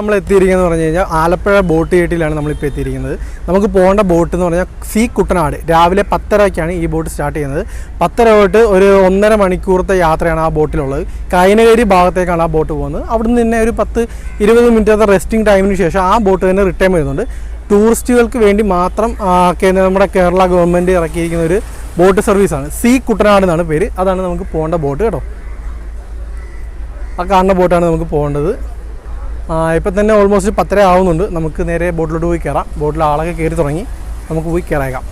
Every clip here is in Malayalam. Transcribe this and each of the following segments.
നമ്മൾ എത്തിയിരിക്കുന്നത് പറഞ്ഞു കഴിഞ്ഞാൽ ആലപ്പുഴ ബോട്ട് ജെട്ടിയിലാണ് നമ്മളിപ്പോൾ എത്തിയിരിക്കുന്നത്. നമുക്ക് പോകേണ്ട ബോട്ട് എന്ന് പറഞ്ഞാൽ സി കുട്ടനാട്. രാവിലെ 10:30ക്കാണ് ഈ ബോട്ട് സ്റ്റാർട്ട് ചെയ്യുന്നത്. 10:30 തൊട്ട് ഒരു 1.5 മണിക്കൂറത്തെ യാത്രയാണ് ആ ബോട്ടിലുള്ളത്. കൈനകരി ഭാഗത്തേക്കാണ് ആ ബോട്ട് പോകുന്നത്. അവിടുന്ന് തന്നെ ഒരു 10-20 മിനിറ്റത്തെ റെസ്റ്റിംഗ് ടൈമിന് ശേഷം ആ ബോട്ട് തന്നെ റിട്ടേൺ വരുന്നുണ്ട്. ടൂറിസ്റ്റുകൾക്ക് വേണ്ടി മാത്രം നമ്മുടെ കേരള ഗവൺമെൻറ് ഇറക്കിയിരിക്കുന്ന ഒരു ബോട്ട് സർവീസാണ്. സി കുട്ടനാട് എന്നാണ് പേര്. അതാണ് നമുക്ക് പോകേണ്ട ബോട്ട് കേട്ടോ. ആ കാണുന്ന ബോട്ടാണ് നമുക്ക് പോകേണ്ടത്. ഇപ്പം തന്നെ ഓൾമോസ്റ്റ് 10:30 ആവുന്നുണ്ട്. നമുക്ക് നേരെ ബോട്ടിലോട്ട് പോയി കയറാം. ബോട്ടിൽ ആളൊക്കെ കയറി തുടങ്ങി. നമുക്ക് പോയി കയറാം.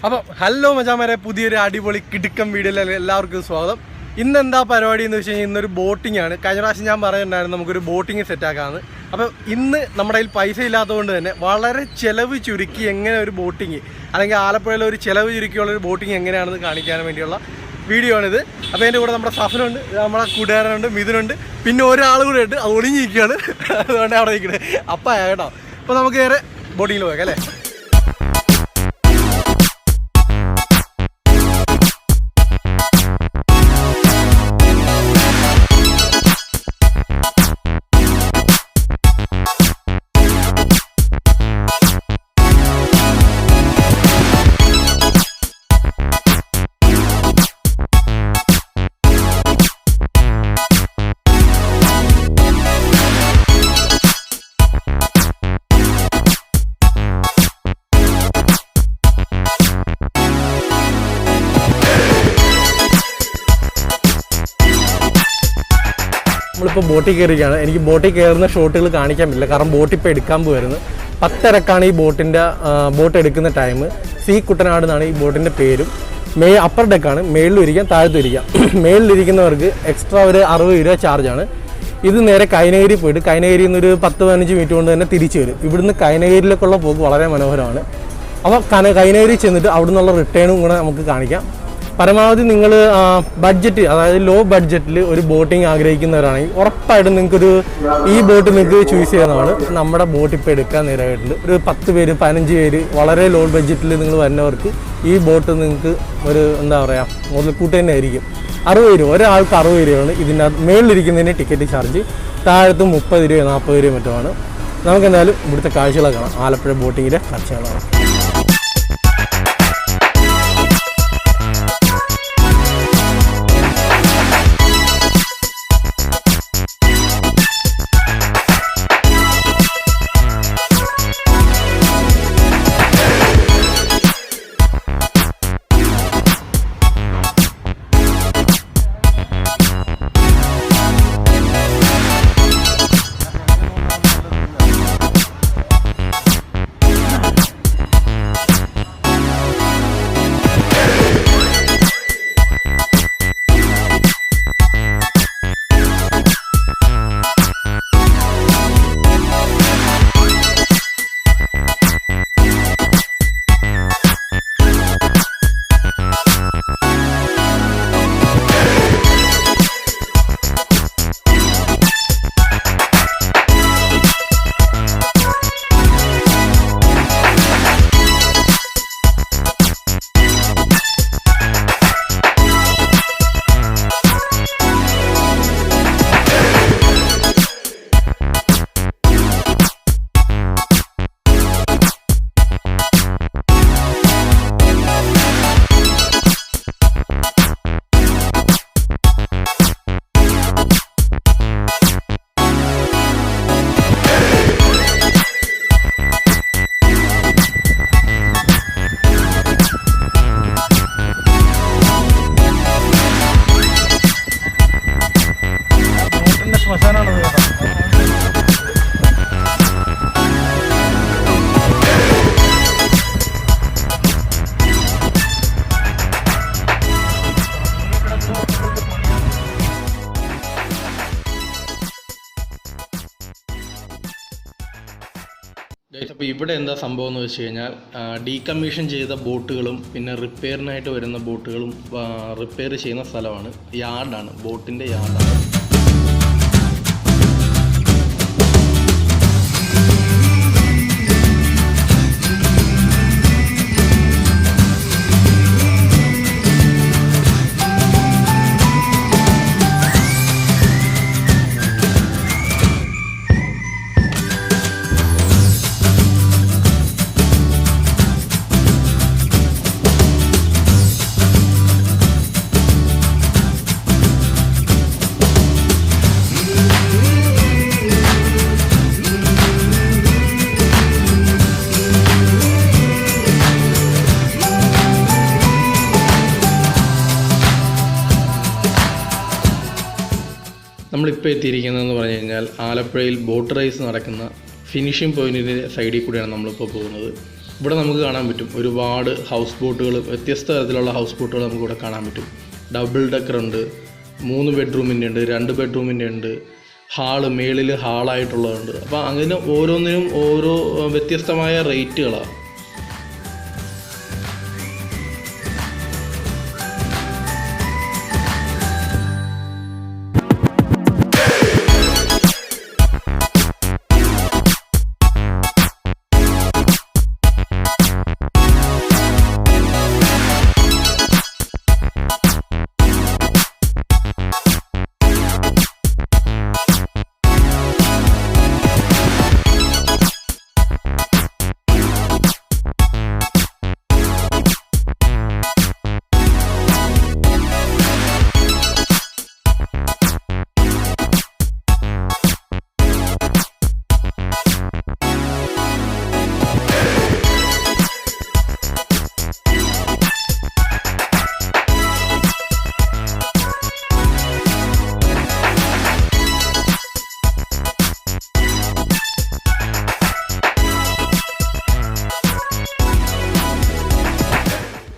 അപ്പോൾ ഹലോ മച്ചാമാരെ, പുതിയൊരു അടിപൊളി കിടുക്കം വീഡിയോയിൽ എല്ലാവർക്കും സ്വാഗതം. ഇന്ന് എന്താ പരിപാടി എന്ന് വെച്ച് കഴിഞ്ഞാൽ ഇന്നൊരു ബോട്ടിംഗ് ആണ്. കഴിഞ്ഞ പ്രാവശ്യം ഞാൻ പറയുന്നുണ്ടായിരുന്നു നമുക്കൊരു ബോട്ടിങ് സെറ്റാക്കാമെന്ന്. അപ്പോൾ ഇന്ന് നമ്മുടെ കയ്യിൽ പൈസ ഇല്ലാത്തതുകൊണ്ട് തന്നെ വളരെ ചിലവ് ചുരുക്കി എങ്ങനെ ഒരു ബോട്ടിങ്, അല്ലെങ്കിൽ ആലപ്പുഴയിലെ ഒരു ചിലവ് ചുരുക്കിയുള്ളൊരു ബോട്ടിങ് എങ്ങനെയാണെന്ന് കാണിക്കാൻ വേണ്ടിയുള്ള വീഡിയോ ആണിത്. അപ്പോൾ എൻ്റെ കൂടെ നമ്മുടെ സഫനുണ്ട്, നമ്മുടെ കൂട്ടുകാരനുണ്ട്, മിഥുനുണ്ട്, പിന്നെ ഒരാൾ കൂടെ ഉണ്ട്. അത് ഒളിഞ്ഞിരിക്കുകയാണ്, അതുകൊണ്ട് അവിടെ നിൽക്കുന്നത്. അപ്പം കേട്ടോ. അപ്പോൾ നമുക്ക് നേരെ ബോട്ടിങ്ങിൽ പോയേക്കാം അല്ലേ. നമ്മളിപ്പോൾ ബോട്ടിൽ കയറിയിരിക്കുകയാണ്. എനിക്ക് ബോട്ടിൽ കയറുന്ന ഷോട്ടുകൾ കാണിക്കാൻ പറ്റില്ല, കാരണം ബോട്ട് ഇപ്പോൾ എടുക്കാൻ പോയിരുന്നു. 10:30ക്കാണ് ഈ ബോട്ട് എടുക്കുന്ന ടൈം. സി കുട്ടനാട് എന്നാണ് ഈ ബോട്ടിൻ്റെ പേരും. അപ്പർ ഡെക്കാണ്, മേളിലും ഇരിക്കാം താഴത്തും ഇരിക്കാം. മേളിലിരിക്കുന്നവർക്ക് എക്സ്ട്രാ ഒരു 60 രൂപ ചാർജാണ്. ഇത് നേരെ കൈനഗിരി പോയിട്ട് കൈനഗിരിയിൽ നിന്ന് ഒരു 10-15 മിനിറ്റ് കൊണ്ട് തന്നെ തിരിച്ചു വരും. ഇവിടുന്ന് കൈനഗിരിയിലേക്കുള്ള പോക്ക് വളരെ മനോഹരമാണ്. അപ്പോൾ കൈനഗിരി ചെന്നിട്ട് അവിടെ നിന്നുള്ള റിട്ടേണും കൂടെ നമുക്ക് കാണിക്കാം. പരമാവധി നിങ്ങൾ ബഡ്ജറ്റ്, അതായത് ലോ ബഡ്ജറ്റിൽ ഒരു ബോട്ടിങ് ആഗ്രഹിക്കുന്നവരാണെങ്കിൽ ഉറപ്പായിട്ടും നിങ്ങൾക്കൊരു ഈ ബോട്ട് നിങ്ങൾക്ക് ചൂസ് ചെയ്യുന്നതാണ്. നമ്മുടെ ബോട്ട് ഇപ്പോൾ എടുക്കാൻ നേരമായിട്ടുണ്ട്. ഒരു 10 പേര് 15 പേര് വളരെ ലോ ബഡ്ജറ്റിൽ നിങ്ങൾ വരുന്നവർക്ക് ഈ ബോട്ട് നിങ്ങൾക്ക് ഒരു എന്താ പറയുക മുതൽക്കൂട്ട് തന്നെ ആയിരിക്കും. 60 രൂപ, ഒരാൾക്ക് 60 രൂപയാണ് ഇതിൻ്റെ മേളിലിരിക്കുന്നതിന് ടിക്കറ്റ് ചാർജ്. താഴത്ത് 30 രൂപ 40 രൂപ മറ്റുമാണ്. നമുക്ക് എന്തായാലും ഇവിടുത്തെ കാഴ്ചകളൊക്കെ കാണാം, ആലപ്പുഴ ബോട്ടിങ്ങിൻ്റെ കാഴ്ചകളാണ്. അപ്പോൾ ഇവിടെ എന്താ സംഭവം എന്ന് വെച്ച് കഴിഞ്ഞാൽ ഡീകമ്മീഷൻ ചെയ്ത ബോട്ടുകളും പിന്നെ റിപ്പയറിനായിട്ട് വരുന്ന ബോട്ടുകളും റിപ്പയർ ചെയ്യുന്ന സ്ഥലമാണ്. യാർഡാണ്, ബോട്ടിൻ്റെ യാർഡാണ്. നമ്മളിപ്പോൾ എത്തിയിരിക്കുന്നതെന്ന് പറഞ്ഞു കഴിഞ്ഞാൽ ആലപ്പുഴയിൽ ബോട്ട് റേസ് നടക്കുന്ന ഫിനിഷിംഗ് പോയിൻറ്റിൻ്റെ സൈഡിൽ കൂടിയാണ് നമ്മളിപ്പോൾ പോകുന്നത്. ഇവിടെ നമുക്ക് കാണാൻ പറ്റും ഒരുപാട് ഹൗസ് ബോട്ടുകൾ, വ്യത്യസ്ത തരത്തിലുള്ള ഹൗസ് ബോട്ടുകൾ നമുക്കിവിടെ കാണാൻ പറ്റും. ഡബിൾ ഡെക്കർ ഉണ്ട്, 3 ബെഡ്റൂമിൻ്റെ ഉണ്ട്, 2 ബെഡ്റൂമിൻ്റെ ഉണ്ട്, ഹാള് മേളിൽ ഹാളായിട്ടുള്ളതുണ്ട്. അപ്പോൾ അങ്ങനെ ഓരോന്നിനും ഓരോ വ്യത്യസ്തമായ റേറ്റുകളാണ്.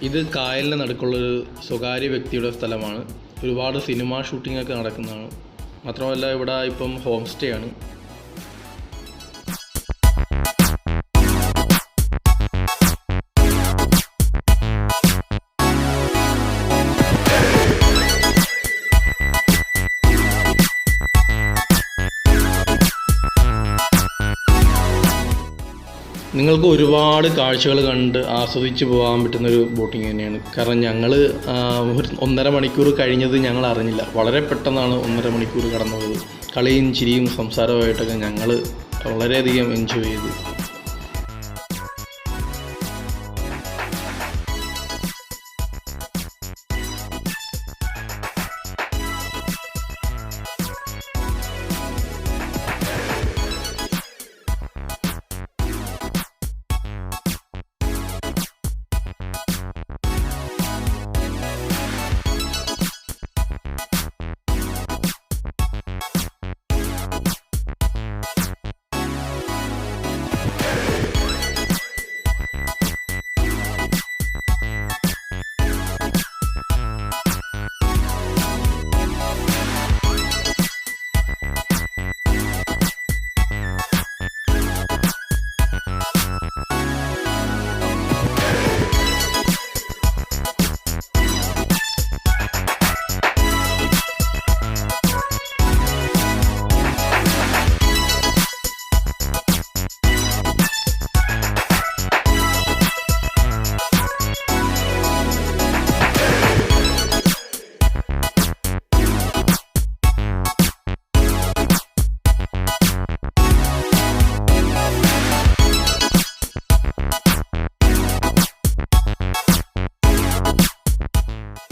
ഇത് കായലിന് നടുക്കുള്ളൊരു സ്വകാര്യ വ്യക്തിയുടെ സ്ഥലമാണ്. ഒരുപാട് സിനിമ ഷൂട്ടിങ്ങൊക്കെ നടക്കുന്നതാണ്. മാത്രമല്ല ഇവിടെ ഇപ്പം ഹോം സ്റ്റേ ആണ്. നിങ്ങൾക്ക് ഒരുപാട് കാഴ്ചകൾ കണ്ട് ആസ്വദിച്ച് പോകാൻ പറ്റുന്നൊരു ബോട്ടിങ് തന്നെയാണ്. കാരണം ഞങ്ങൾ ഒരു 1.5 മണിക്കൂർ കഴിഞ്ഞത് ഞങ്ങൾ അറിഞ്ഞില്ല. വളരെ പെട്ടെന്നാണ് 1.5 മണിക്കൂർ കടന്നുപോയത്. കളിയും ചിരിയും സംസാരമായിട്ടൊക്കെ ഞങ്ങൾ വളരെയധികം എൻജോയ് ചെയ്തു.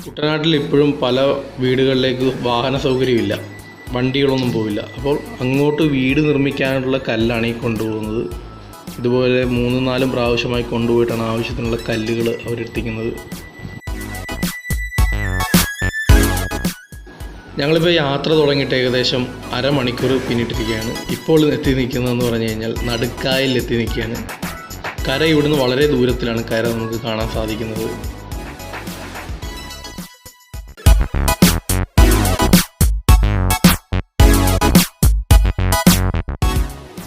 കുട്ടനാട്ടിൽ ഇപ്പോഴും പല വീടുകളിലേക്ക് വാഹന സൗകര്യമില്ല, വണ്ടികളൊന്നും പോവില്ല. അപ്പോൾ അങ്ങോട്ട് വീട് നിർമ്മിക്കാനുള്ള കല്ലാണ് ഈ കൊണ്ടുപോകുന്നത്. ഇതുപോലെ 3-4 പ്രാവശ്യമായി കൊണ്ടുപോയിട്ടാണ് ആവശ്യത്തിനുള്ള കല്ലുകൾ അവരെത്തിക്കുന്നത്. ഞങ്ങളിപ്പോൾ യാത്ര തുടങ്ങിയിട്ട് ഏകദേശം അരമണിക്കൂർ പിന്നിട്ടിരിക്കുകയാണ്. ഇപ്പോൾ എത്തി നിൽക്കുന്നതെന്ന് പറഞ്ഞു കഴിഞ്ഞാൽ നടുക്കായലിൽ എത്തി നിൽക്കുകയാണ്. കര ഇവിടുന്ന് വളരെ ദൂരത്തിലാണ് കര നമുക്ക് കാണാൻ സാധിക്കുന്നത്.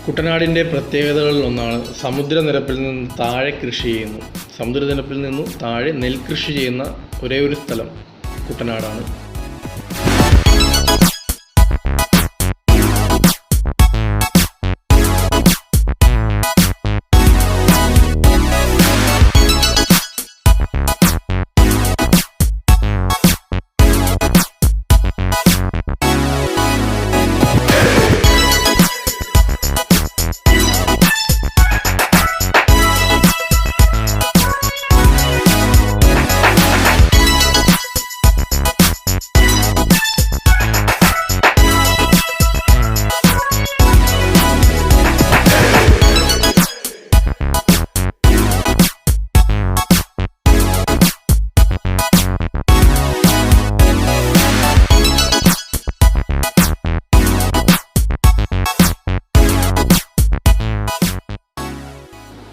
കുട്ടനാടിൻ്റെ പ്രത്യേകതകളിൽ ഒന്നാണ് സമുദ്രനിരപ്പിൽ നിന്ന് താഴെ കൃഷി ചെയ്യുന്നു. സമുദ്രനിരപ്പിൽ നിന്നും താഴെ നെൽകൃഷി ചെയ്യുന്ന ഒരേ ഒരു സ്ഥലം കുട്ടനാടാണ്.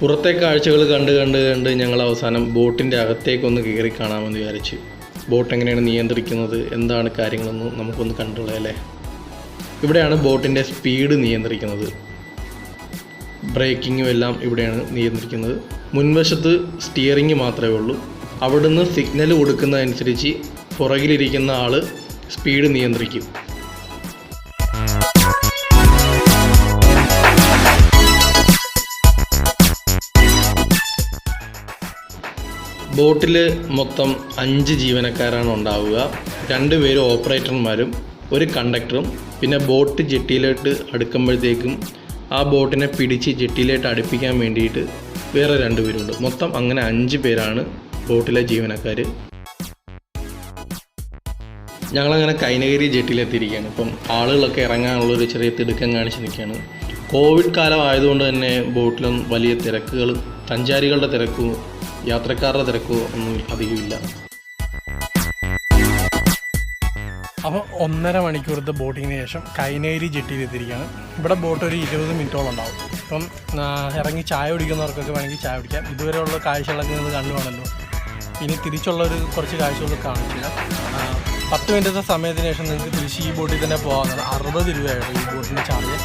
പുറത്തെ കാഴ്ചകൾ കണ്ട് ഞങ്ങൾ അവസാനം ബോട്ടിൻ്റെ അകത്തേക്കൊന്ന് കയറി കാണാമെന്ന് വിചാരിച്ചു. ബോട്ട് എങ്ങനെയാണ് നിയന്ത്രിക്കുന്നത്, എന്താണ് കാര്യങ്ങളെന്ന് നമുക്കൊന്ന് കണ്ടുള്ളത് അല്ലേ. ഇവിടെയാണ് ബോട്ടിൻ്റെ സ്പീഡ് നിയന്ത്രിക്കുന്നത്. ബ്രേക്കിങ്ങും എല്ലാം ഇവിടെയാണ് നിയന്ത്രിക്കുന്നത്. മുൻവശത്ത് സ്റ്റിയറിങ് മാത്രമേ ഉള്ളൂ. അവിടുന്ന് സിഗ്നൽ കൊടുക്കുന്നതനുസരിച്ച് പുറകിലിരിക്കുന്ന ആൾ സ്പീഡ് നിയന്ത്രിക്കും. ബോട്ടിൽ മൊത്തം 5 ജീവനക്കാരാണ് ഉണ്ടാവുക. 2 പേര് ഓപ്പറേറ്റർമാരും 1 കണ്ടക്ടറും. പിന്നെ ബോട്ട് ജെട്ടിയിലോട്ട് അടുക്കുമ്പോഴത്തേക്കും ആ ബോട്ടിനെ പിടിച്ച് ജെട്ടിയിലോട്ട് അടുപ്പിക്കാൻ വേണ്ടിയിട്ട് വേറെ 2 പേരുണ്ട്. മൊത്തം അങ്ങനെ 5 പേരാണ് ബോട്ടിലെ ജീവനക്കാർ. ഞങ്ങളങ്ങനെ കൈനഗിരി ജെട്ടിയിലെത്തിയിരിക്കുകയാണ്. ഇപ്പം ആളുകളൊക്കെ ഇറങ്ങാനുള്ളൊരു ചെറിയ തിടുക്കം കാണിച്ച് നിൽക്കുകയാണ്. കോവിഡ് കാലം ആയതുകൊണ്ട് തന്നെ ബോട്ടിലും വലിയ തിരക്കുകൾ, സഞ്ചാരികളുടെ തിരക്കും യാത്രക്കാരുടെ തിരക്കോ ഒന്നും അധികമില്ല. അപ്പോൾ 1.5 മണിക്കൂറത്തെ ബോട്ടിങ്ങിന് ശേഷം കൈനഗിരി ജെട്ടിയിലെത്തിയിരിക്കുകയാണ്. ഇവിടെ ബോട്ട് ഒരു 20 മിനിറ്റോളം ഉണ്ടാവും. ഇപ്പം ഇറങ്ങി ചായ കുടിക്കുന്നവർക്കൊക്കെ വേണമെങ്കിൽ ചായ കുടിക്കാം. ഇതുവരെയുള്ള കാഴ്ചകളൊക്കെ നിങ്ങൾ കണ്ടുവാണല്ലോ. ഇനി തിരിച്ചുള്ളൊരു കുറച്ച് കാഴ്ചകളൊക്കെ കാണിച്ചില്ല. 10 മിനിറ്റത്തെ സമയത്തിന് ശേഷം നിങ്ങൾക്ക് തിരിച്ച് ഈ ബോട്ടിൽ തന്നെ പോകാവുന്നതാണ്. 60 രൂപയാണ് ഈ ബോട്ടിന് ചാർജ്.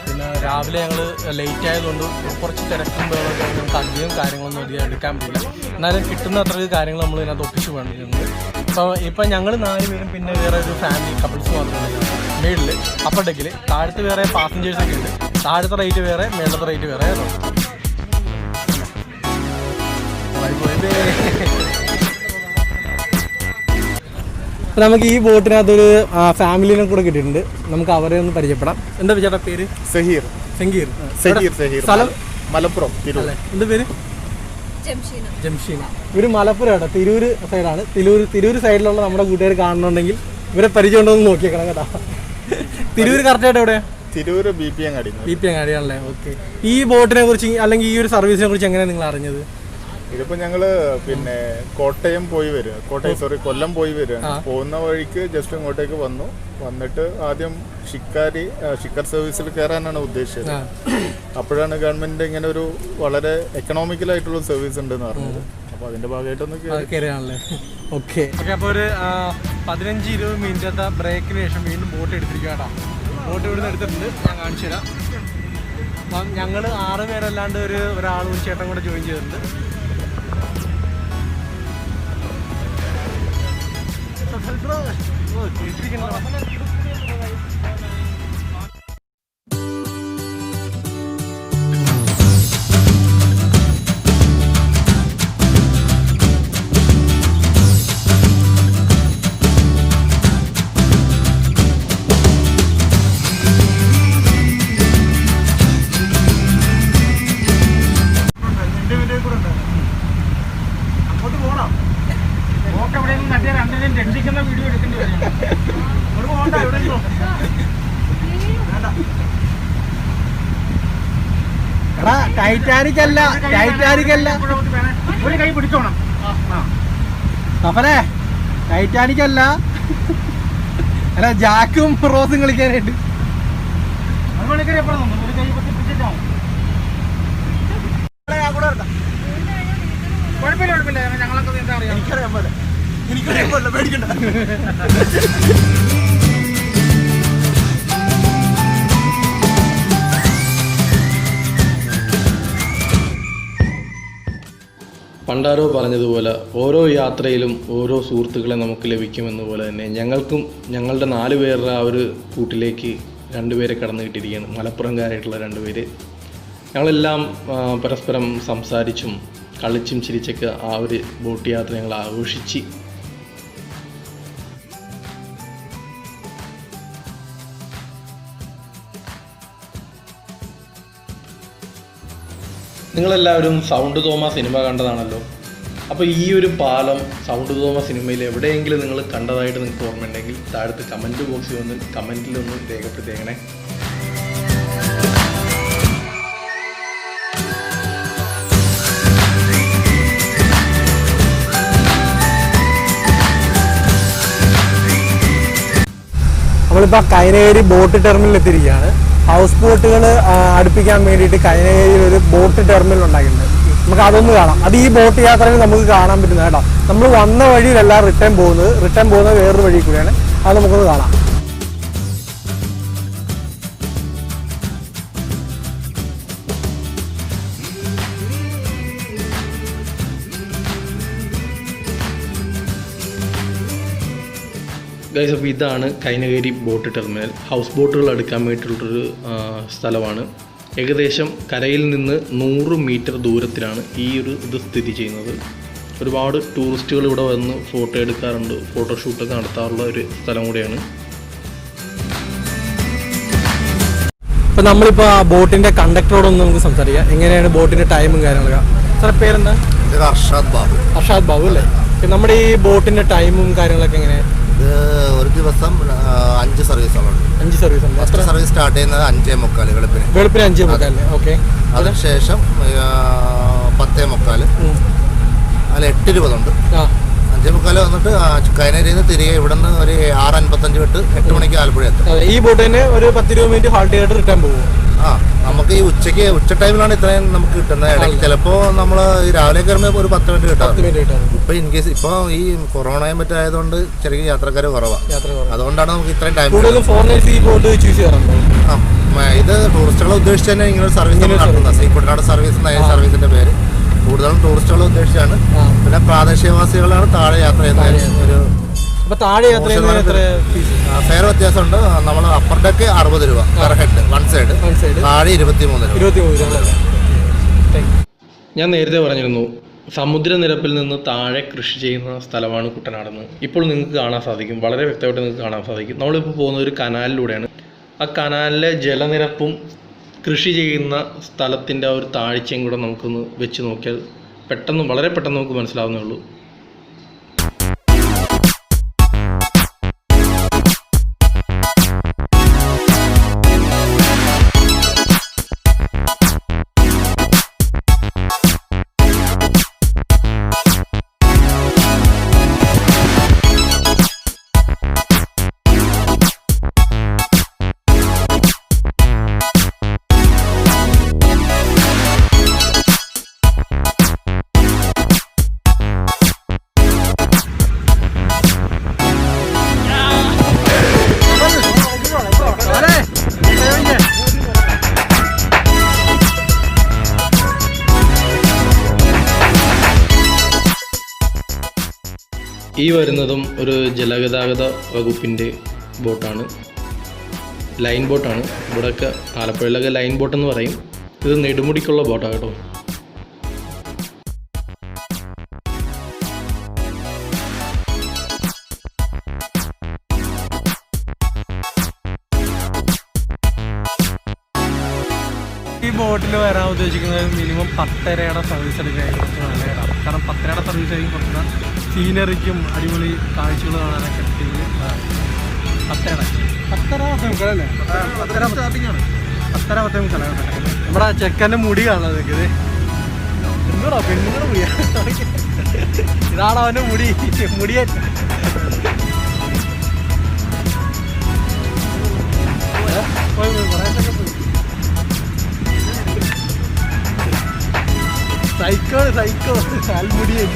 പിന്നെ രാവിലെ ഞങ്ങൾ ലേറ്റ് ആയതുകൊണ്ട് കുറച്ച് തിരക്കും നമുക്ക് അധികം കാര്യങ്ങളൊന്നും അധികം എടുക്കാൻ പറ്റില്ല. എന്നാലും കിട്ടുന്ന അത്രയും കാര്യങ്ങൾ നമ്മൾ ഇതിനകത്ത് ഒപ്പിച്ച് വേണ്ടിയിട്ടുണ്ട്. ഇപ്പം ഞങ്ങൾ 4 പേരും പിന്നെ വേറെ ഒരു ഫാമിലി കപ്പിൾസ് മാത്രമല്ല. മേളിൽ അപ്പർ ഡെക്കിൽ, താഴത്ത് വേറെ പാസഞ്ചേഴ്സൊക്കെ ഉണ്ട്. താഴത്തെ റേറ്റ് വേറെ, മേളത്തെ റേറ്റ് വേറെ. നമുക്ക് ഈ ബോട്ടിനകത്തൊരു ഫാമിലിനെ കൂടെ കിട്ടിയിട്ടുണ്ട്. നമുക്ക് അവരെ ഒന്ന് പരിചയപ്പെടാം. എന്താ ചേട്ടാ പേര്? സഹീർ. സ്ഥലം മലപ്പുറം. എന്താ പേര്? ജംഷീന. ഇവര് മലപ്പുറം കേട്ടോ, തിരൂര് സൈഡാണ്. തിരൂര് സൈഡിലുള്ള നമ്മുടെ കൂട്ടുകാർ കാണുന്നുണ്ടെങ്കിൽ ഇവരെ പരിചയം ഉണ്ടോ എന്ന് നോക്കിയേക്കണം കേട്ടോ. തിരൂര് കറക്റ്റായിട്ട് എവിടെയാ? തിരൂര് ബി പി അങ്ങാടിയാണല്ലേ. ഓക്കെ. ഈ ബോട്ടിനെ കുറിച്ച് അല്ലെങ്കിൽ ഈ ഒരു സർവീസിനെ കുറിച്ച് എങ്ങനെയാണ് നിങ്ങൾ അറിഞ്ഞത്? ഇതിപ്പോ ഞങ്ങള് പിന്നെ കൊല്ലം പോയി വരിക. പോകുന്ന വഴിക്ക് ജസ്റ്റ് ഇങ്ങോട്ടേക്ക് വന്നിട്ട് ആദ്യം ഷിക്കർ സർവീസിൽ കയറാനാണ് ഉദ്ദേശിച്ചത്. അപ്പോഴാണ് ഗവൺമെന്റ് ഇങ്ങനെ ഒരു വളരെ എക്കണോമിക്കലായിട്ടുള്ള സർവീസ് ഉണ്ടെന്ന് പറഞ്ഞത്. അപ്പൊ അതിന്റെ ഭാഗമായിട്ടൊന്ന് കയറിയാണല്ലേ. ഓക്കെ. അപ്പോൾ ഒരു 15-20 മിനിറ്റത്തെ ബ്രേക്കിന് ശേഷം വീണ്ടും ബോട്ട് എടുത്തിരിക്കുക കേട്ടോ. ബോട്ട് ഇവിടുന്ന് എടുത്തിട്ടുണ്ട്, ഞാൻ കാണിച്ചു തരാം. അപ്പം ഞങ്ങൾ 6 പേരല്ലാണ്ട് ഒരാൾ ഒരു ചേട്ടൻ കൂടെ ജോയിൻ ചെയ്തിട്ടുണ്ട്. ടൈറ്റാനിക് അല്ല ഒരു കൈ പിടിച്ചോണം. അപ്പനെ ടൈറ്റാനിക് അല്ല, ജാക്കും റോസും കളിക്കാനായിട്ട്. കുഴപ്പമില്ല, ഞങ്ങളൊക്കെ എന്താ പറയാ, എനിക്കറിയാൻ പോലെ പേടിക്കണ്ട. പണ്ടാരോ പറഞ്ഞതുപോലെ ഓരോ യാത്രയിലും ഓരോ സുഹൃത്തുക്കളെ നമുക്ക് ലഭിക്കുമെന്നപോലെ തന്നെ ഞങ്ങൾക്കും ഞങ്ങളുടെ 4 പേരുടെ ആ ഒരു കൂട്ടിലേക്ക് 2 പേരെ കടന്നു കിട്ടിയിരിക്കുകയാണ്. മലപ്പുറംകാരായിട്ടുള്ള 2 പേര്. ഞങ്ങളെല്ലാം പരസ്പരം സംസാരിച്ചും കളിച്ചും ചിരിച്ചൊക്കെ ആ ഒരു ബോട്ട് യാത്ര ഞങ്ങൾ ആഘോഷിച്ച് നിങ്ങളെല്ലാവരും സൗണ്ട് തോമ സിനിമ കണ്ടതാണല്ലോ. അപ്പോൾ ഈ ഒരു പാലം സൗണ്ട് തോമ സിനിമയിൽ എവിടെയെങ്കിലും നിങ്ങൾ കണ്ടതായിട്ട് നിങ്ങൾക്ക് ഓർമ്മയുണ്ടെങ്കിൽ താഴത്ത് കമൻറ്റ് ബോക്സിൽ വന്ന് കമൻറ്റിലൊന്ന് രേഖപ്പെടുത്തിയേക്കണേ. നമ്മളിപ്പോൾ കൈനകരി ബോട്ട് ടെർമിനലിൽ എത്തിയിരിക്കുകയാണ്. ഹൗസ് ബോട്ടുകൾ അടുപ്പിക്കാൻ വേണ്ടിയിട്ട് കൈനകരിയിൽ ഒരു ബോട്ട് ടെർമിനൽ ഉണ്ടാക്കിയിട്ടുണ്ട്. നമുക്ക് അതൊന്ന് കാണാം. അത് ഈ ബോട്ട് യാത്രയിൽ നമുക്ക് കാണാൻ പറ്റുന്നത് കേട്ടോ. നമ്മൾ വന്ന വഴിയിലല്ല റിട്ടേൺ പോകുന്നത് വേറൊരു വഴി കൂടിയാണ്. അത് നമുക്കൊന്ന് കാണാം. ഗൈസ്, അപ്പോൾ ഇതാണ് കൈനകരി ബോട്ട് ടെർമിനൽ. ഹൗസ് ബോട്ടുകൾ അടുക്കാൻ വേണ്ടിയിട്ടുള്ളൊരു സ്ഥലമാണ്. ഏകദേശം കരയിൽ നിന്ന് 100 മീറ്റർ ദൂരത്തിലാണ് ഈ ഒരു ഇത് സ്ഥിതി ചെയ്യുന്നത്. ഒരുപാട് ടൂറിസ്റ്റുകൾ ഇവിടെ വന്ന് ഫോട്ടോ എടുക്കാറുണ്ട്, ഫോട്ടോഷൂട്ടൊക്കെ നടത്താറുള്ള ഒരു സ്ഥലം കൂടിയാണ്. ഇപ്പോൾ നമ്മളിപ്പോൾ ആ ബോട്ടിൻ്റെ കണ്ടക്ടറോടൊന്ന് നമുക്ക് സംസാരിക്കാം. എങ്ങനെയാണ് ബോട്ടിൻ്റെ ടൈമും കാര്യങ്ങളൊക്കെ. സാർ പേരെന്താ? അർഷാദ് ബാബു അല്ലേ? നമ്മുടെ ഈ ബോട്ടിൻ്റെ ടൈമും കാര്യങ്ങളൊക്കെ എങ്ങനെയാണ്? ഇത് ഒരു ദിവസം 5 സർവീസുകളുണ്ട്. 5 സർവീസ്. ഫസ്റ്റ് സർവീസ് സ്റ്റാർട്ട് ചെയ്യുന്നത് 5:45 വെളുപ്പിന് 5:45. ഓക്കെ. അതിനുശേഷം 10:45, അതിൽ 8:20 ഉണ്ട്. 5:45 വന്നിട്ട് കൈനകരിയിൽ നിന്ന് തിരികെ ഇവിടുന്ന് ഒരു 6:55 വിട്ട് 8 മണിക്ക് ആലപ്പുഴ എത്തും. ഈ ബോട്ട് തന്നെ ഒരു 10-20 മിനിറ്റ് ഹാൾട്ട് ചെയ്തിട്ട് റിട്ടേൺ പോകും. നമുക്ക് ഈ ഉച്ച ടൈമിലാണ് ഇത്രയും നമുക്ക് കിട്ടുന്നത്. ഇടയ്ക്ക് ചിലപ്പോൾ നമ്മൾ ഈ രാവിലെ കയറുമ്പോൾ ഒരു 10 മിനിറ്റ് കിട്ടാം. ഇപ്പൊ ഇൻ കേസ് ഇപ്പോൾ ഈ കൊറോണയും മറ്റായതുകൊണ്ട് ചെറിയ യാത്രക്കാർ കുറവാണ്. അതുകൊണ്ടാണ് നമുക്ക് ഇത്രയും ടൈം. ഇത് ടൂറിസ്റ്റുകളെ ഉദ്ദേശിച്ച് തന്നെ ഇങ്ങനെ ഒരു സർവീസ് നടത്തുന്നത്. ഈ കുട്ടനാട് സർവീസ് എന്ന സർവീസിന്റെ പേര് കൂടുതലും ടൂറിസ്റ്റുകളെ ഉദ്ദേശിച്ചാണ്. പിന്നെ പ്രാദേശികവാസികളാണ് താഴെ യാത്ര ചെയ്യുന്ന ഒരു ഫെയർ വ്യത്യാസമുണ്ട്. നമ്മൾ അപ്പർ ഡെക്ക് 60 രൂപ പെർ ഹെഡ്, വൺ സൈഡ്. താഴെ 23 രൂപ. ഞാൻ നേരത്തെ പറഞ്ഞിരുന്നു, സമുദ്രനിരപ്പിൽ നിന്ന് താഴെ കൃഷി ചെയ്യുന്ന സ്ഥലമാണ് കുട്ടനാടെന്ന്. ഇപ്പോൾ നിങ്ങൾക്ക് കാണാൻ സാധിക്കും, വളരെ വ്യക്തമായിട്ട് നിങ്ങൾക്ക് കാണാൻ സാധിക്കും. നമ്മളിപ്പോൾ പോകുന്ന ഒരു കനാലിലൂടെയാണ്. ആ കനാലിലെ ജലനിരപ്പും കൃഷി ചെയ്യുന്ന സ്ഥലത്തിൻ്റെ ആ ഒരു താഴ്ചയും കൂടെ നമുക്കൊന്ന് വെച്ച് നോക്കിയാൽ വളരെ പെട്ടെന്ന് നമുക്ക് മനസ്സിലാവുന്നേ ഉള്ളൂ. ഈ വരുന്നതും ഒരു ജലഗതാഗത വകുപ്പിൻ്റെ ബോട്ടാണ്. ലൈൻ ബോട്ടാണ്. ഇവിടെയൊക്കെ ആലപ്പുഴയിലൊക്കെ ലൈൻ ബോട്ടെന്ന് പറയും. ഇത് നെടുമുടിക്കുള്ള ബോട്ടാണ് കേട്ടോ. ഈ ബോട്ടിൽ വരാൻ ഉദ്ദേശിക്കുന്നത് മിനിമം 10:30 സർവീസ് എടുക്കുകയായിരിക്കും നല്ലതാണ്. കാരണം 10:30 സർവീസ് ആയിരിക്കും കുറച്ചുകൂടെ സീനറിക്കും അടിപൊളി കാഴ്ചകൾ കാണാനൊക്കെ പറ്റിയത്. 10:30 സ്റ്റാർട്ടിങ്ങാണ്. 10:30 നമ്മുടെ ചെക്കൻ്റെ മുടി കാണാൻ നിൽക്കുന്നത്. എന്തോടാ പെണ്ണുങ്ങളുടെ മുടിയാ? ഇതാണ് അവൻ്റെ മുടിയൻ. സൈക്കോ ആൽമുടിയൻ.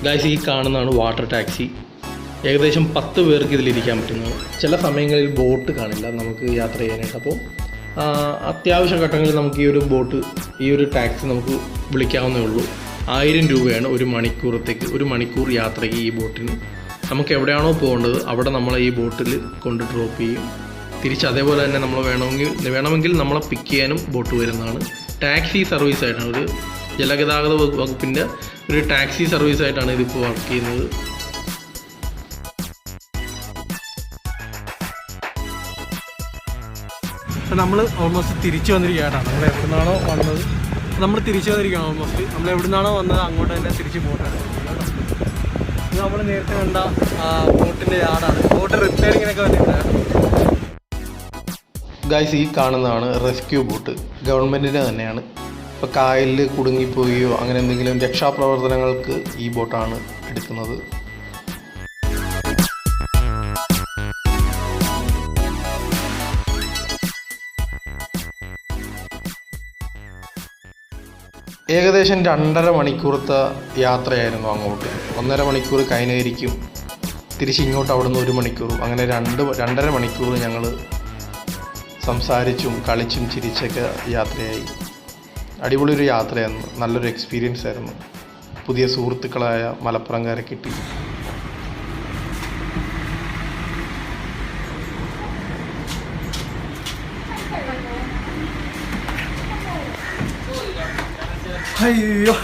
ഗൈസ്, ഈ കാണുന്നതാണ് വാട്ടർ ടാക്സി. ഏകദേശം 10 പേർക്ക് ഇതിലിരിക്കാൻ പറ്റുന്നത്. ചില സമയങ്ങളിൽ ബോട്ട് കാണില്ല നമുക്ക് യാത്ര ചെയ്യാനായിട്ട്. അപ്പോൾ അത്യാവശ്യ ഘട്ടങ്ങളിൽ നമുക്ക് ഈ ഒരു ടാക്സി നമുക്ക് വിളിക്കാവുന്നേ ഉള്ളൂ. 1000 രൂപയാണ് ഒരു മണിക്കൂറത്തേക്ക്. ഒരു മണിക്കൂർ യാത്രയ്ക്ക് ഈ ബോട്ടിന്. നമുക്ക് എവിടെയാണോ പോകേണ്ടത് അവിടെ നമ്മളെ ഈ ബോട്ടിൽ കൊണ്ട് ഡ്രോപ്പ് ചെയ്യും. തിരിച്ച് അതേപോലെ തന്നെ നമ്മൾ വേണമെങ്കിൽ നമ്മളെ പിക്ക് ചെയ്യാനും ബോട്ട് വരുന്നതാണ്. ടാക്സി സർവീസായിട്ടാണ്, ഒരു ജലഗതാഗത വകുപ്പിൻ്റെ ഒരു ടാക്സി സർവീസായിട്ടാണ് ഇതിപ്പോൾ വർക്ക് ചെയ്യുന്നത്. അപ്പോൾ നമ്മൾ ഓൾമോസ്റ്റ് തിരിച്ചു വന്നിരിക്കുകയാണ്. നമ്മൾ എവിടുന്നാണോ വന്നത് നമ്മൾ തിരിച്ചു വന്നിരിക്കുകയാണ്. ഓൾമോസ്റ്റ് നമ്മൾ എവിടുന്നാണോ വന്നത് അങ്ങോട്ട് തന്നെ തിരിച്ച് പോകാനാണ്. ഇത് നമ്മൾ നേരത്തെ കണ്ട ബോട്ടിൻ്റെ യാർഡാണ്. ബോട്ട് റിപ്പയറിങ്ങിനൊക്കെ വന്നിട്ടുണ്ടായിരുന്നു. ഗൈസ്, ഈ കാണുന്നതാണ് റെസ്ക്യൂ ബോട്ട്. ഗവൺമെൻറ്റിൻ്റെ തന്നെയാണ്. ഇപ്പോൾ കായലിൽ കുടുങ്ങിപ്പോയോ അങ്ങനെ എന്തെങ്കിലും രക്ഷാപ്രവർത്തനങ്ങൾക്ക് ഈ ബോട്ടാണ് എടുക്കുന്നത്. ഏകദേശം 2.5 മണിക്കൂറത്തെ യാത്രയായിരുന്നു അങ്ങോട്ട്. 1.5 മണിക്കൂർ കൈനകരിക്കും, തിരിച്ചിങ്ങോട്ട് അവിടുന്ന് 1 മണിക്കൂറും, അങ്ങനെ 2.5 മണിക്കൂർ ഞങ്ങൾ സംസാരിച്ചും കളിച്ചും ചിരിച്ചൊക്കെ യാത്രയായി. അടിപൊളി ഒരു യാത്രയായിരുന്നു, നല്ലൊരു എക്സ്പീരിയൻസ് ആയിരുന്നു. പുതിയ സുഹൃത്തുക്കളായ മലപ്പുറംകാരെ കിട്ടി. അയ്യോ,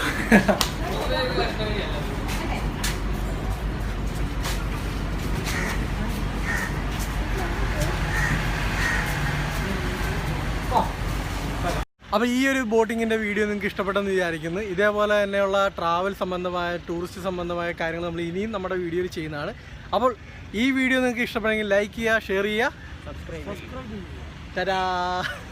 അപ്പോൾ ഈ ഒരു ബോട്ടിങ്ങിൻ്റെ വീഡിയോ നിങ്ങൾക്ക് ഇഷ്ടപ്പെട്ടെന്ന് വിചാരിക്കുന്നു. ഇതേപോലെ തന്നെയുള്ള ട്രാവൽ സംബന്ധമായ ടൂറിസ്റ്റ് സംബന്ധമായ കാര്യങ്ങൾ നമ്മൾ ഇനിയും നമ്മുടെ വീഡിയോയിൽ ചെയ്യുന്നതാണ്. അപ്പോൾ ഈ വീഡിയോ നിങ്ങൾക്ക് ഇഷ്ടപ്പെടുമെങ്കിൽ ലൈക്ക് ചെയ്യുക, ഷെയർ ചെയ്യുക, സബ്സ്ക്രൈബ് ചെയ്യുക.